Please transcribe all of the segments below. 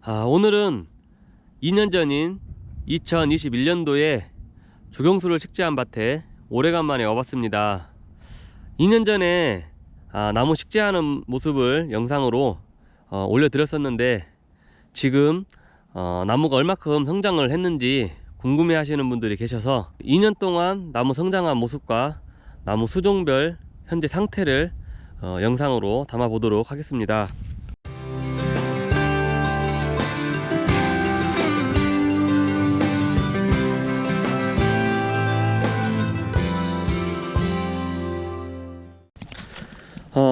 오늘은 2년 전인 2021년도에 조경수를 식재한 밭에 오래간만에 와봤습니다. 2년 전에 나무 식재하는 모습을 영상으로 올려드렸었는데, 지금 나무가 얼마큼 성장을 했는지 궁금해 하시는 분들이 계셔서 2년 동안 나무 성장한 모습과 나무 수종별 현재 상태를 영상으로 담아 보도록 하겠습니다.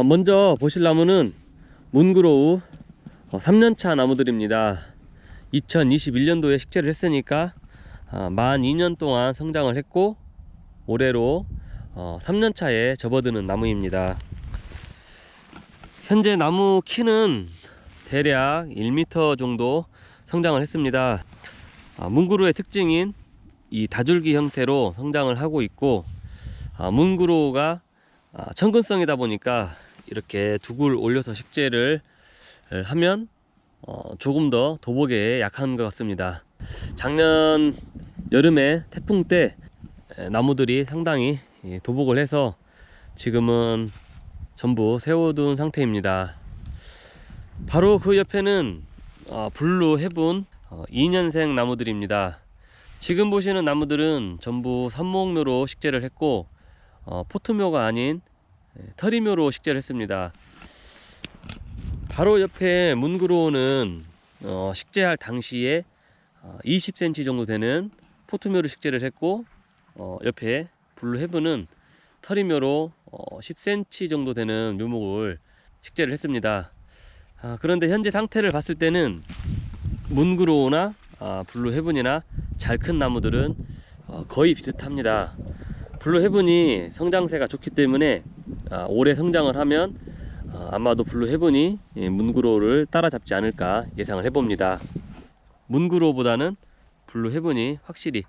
먼저 보실 나무는 문그로우 3년차 나무들입니다. 2021년도에 식재를 했으니까 만 2년 동안 성장을 했고, 올해로 3년차에 접어드는 나무입니다. 현재 나무 키는 대략 1m 정도 성장을 했습니다. 문그로우의 특징인 이 다줄기 형태로 성장을 하고 있고, 문그로우가 천근성이다 보니까 이렇게 두굴 올려서 식재를 하면 조금 더 도복에 약한 것 같습니다. 작년 여름에 태풍 때 나무들이 상당히 도복을 해서 지금은 전부 세워둔 상태입니다. 바로 그 옆에는 블루 헤븐 2년생 나무들입니다. 지금 보시는 나무들은 전부 삽목묘로 식재를 했고, 포트묘가 아닌 터리묘로 식재를 했습니다. 바로 옆에 문그로우는 식재할 당시에 20cm 정도 되는 포트묘로 식재를 했고, 옆에 블루 헤븐은 터리묘로 10cm 정도 되는 묘목을 식재를 했습니다. 그런데 현재 상태를 봤을 때는 문그로우나 블루 헤븐이나 잘 큰 나무들은 거의 비슷합니다. 블루 헤븐이 성장세가 좋기 때문에 오래 성장을 하면 아마도 블루 헤븐이 문그로우를 따라잡지 않을까 예상을 해봅니다. 문그로우보다는 블루 헤븐이 확실히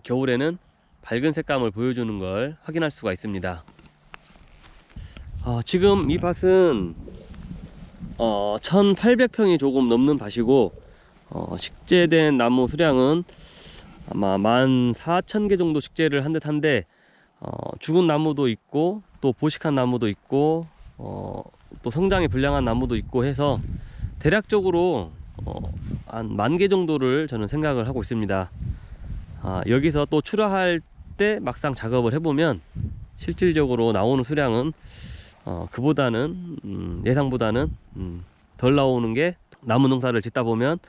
겨울에는 밝은 색감을 보여주는 걸 확인할 수가 있습니다. 지금 이 밭은 1800평이 조금 넘는 밭이고, 식재된 나무 수량은 아마 14,000개 정도 식재를 한 듯한데, 죽은 나무도 있고 또 보식한 나무도 있고 또 성장이 불량한 나무도 있고 해서 대략적으로 한 10,000개 정도를 저는 생각을 하고 있습니다. 여기서 또 출하할 때 막상 작업을 해보면 실질적으로 나오는 수량은 그보다는 예상보다는 덜 나오는 게 나무 농사를 짓다 보면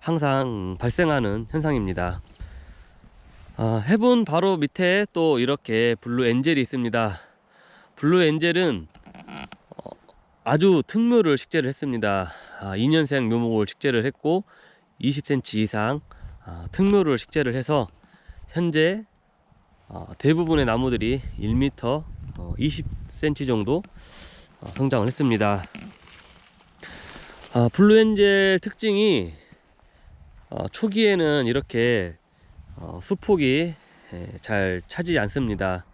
항상 발생하는 현상입니다. 헤븐 바로 밑에 또 이렇게 블루 엔젤이 있습니다. 블루 엔젤은 아주 특묘를 식재를 했습니다. 2년생 묘목을 식재를 했고 20cm 이상 특묘를 식재를 해서 현재 대부분의 나무들이 1m 20cm 정도 성장을 했습니다. 블루 엔젤 특징이 초기에는 이렇게 수폭이 잘 차지 않습니다.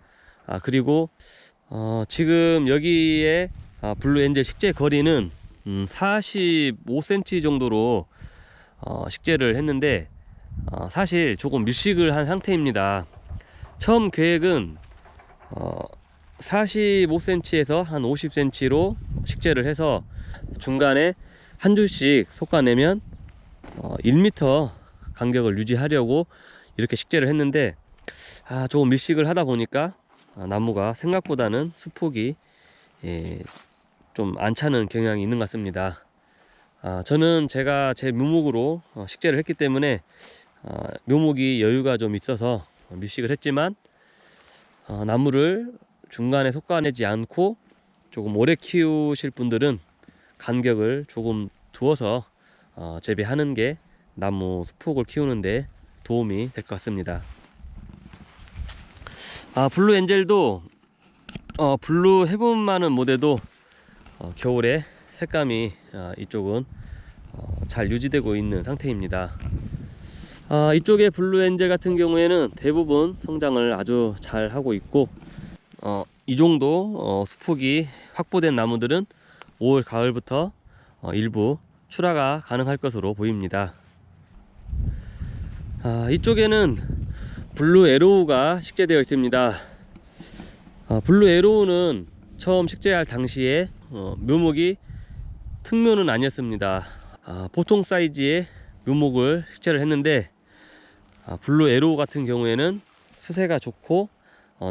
그리고 지금 여기에 블루 엔젤 식재 거리는 45cm 정도로 식재를 했는데, 사실 조금 밀식을 한 상태입니다. 처음 계획은 45cm에서 한 50cm로 식재를 해서 중간에 한 줄씩 솎아내면 1m 간격을 유지하려고 이렇게 식재를 했는데, 조금 밀식을 하다 보니까 나무가 생각보다는 수폭이 좀 안 차는 경향이 있는 것 같습니다. 저는 제가 제 묘목으로 식재를 했기 때문에 묘목이 여유가 좀 있어서 밀식을 했지만, 나무를 중간에 솎아내지 않고 조금 오래 키우실 분들은 간격을 조금 두어서 재배하는 게 나무 수폭을 키우는데 도움이 될 것 같습니다. 블루 엔젤도 블루 헤븐만은 못해도 겨울에 색감이 이쪽은 잘 유지되고 있는 상태입니다. 이쪽에 블루 엔젤 같은 경우에는 대부분 성장을 아주 잘 하고 있고, 이 정도 수폭이 확보된 나무들은 올 가을부터 일부 출하가 가능할 것으로 보입니다. 이쪽에는 블루 에로우가 식재되어 있습니다. 블루 에로우는 처음 식재할 당시에 묘목이 특묘는 아니었습니다. 보통 사이즈의 묘목을 식재를 했는데, 블루 에로우 같은 경우에는 수세가 좋고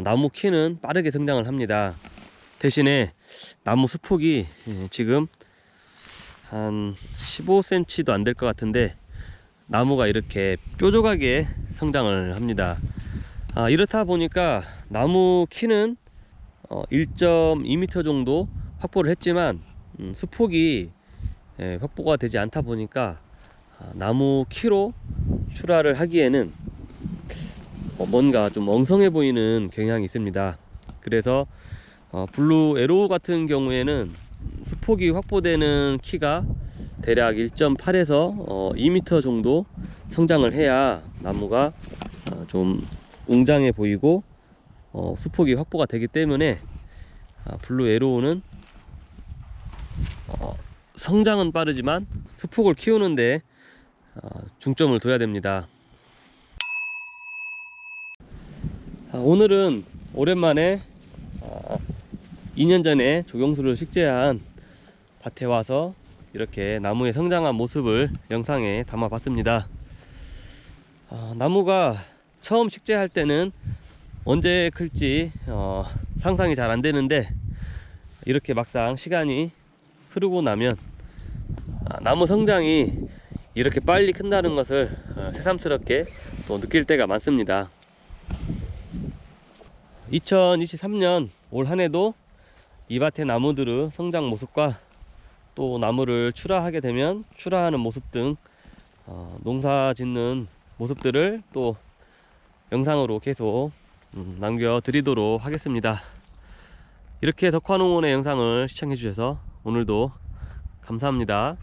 나무 키는 빠르게 성장을 합니다. 대신에 나무 수폭이 지금 한 15cm도 안 될 것 같은데 나무가 이렇게 뾰족하게 성장을 합니다. 이렇다 보니까 나무 키는 1.2m 정도 확보를 했지만 수폭이 확보가 되지 않다 보니까 나무 키로 출하를 하기에는 뭔가 좀 엉성해 보이는 경향이 있습니다. 그래서 블루 에로우 같은 경우에는 수폭이 확보되는 키가 대략 1.8에서 2m 정도 성장을 해야 나무가 좀 웅장해 보이고 수폭이 확보가 되기 때문에 블루 에로우는 성장은 빠르지만 수폭을 키우는데 중점을 둬야 됩니다. 오늘은 오랜만에 2년 전에 조경수를 식재한 밭에 와서 이렇게 나무의 성장한 모습을 영상에 담아 봤습니다. 나무가 처음 식재할 때는 언제 클지 상상이 잘 안 되는데, 이렇게 막상 시간이 흐르고 나면 나무 성장이 이렇게 빨리 큰다는 것을 새삼스럽게 또 느낄 때가 많습니다. 2023년 올 한해도 이 밭의 나무들의 성장 모습과 또 나무를 출하하게 되면 출하하는 모습 등 농사 짓는 모습들을 또 영상으로 계속 남겨드리도록 하겠습니다. 이렇게 덕화농원의 영상을 시청해 주셔서 오늘도 감사합니다.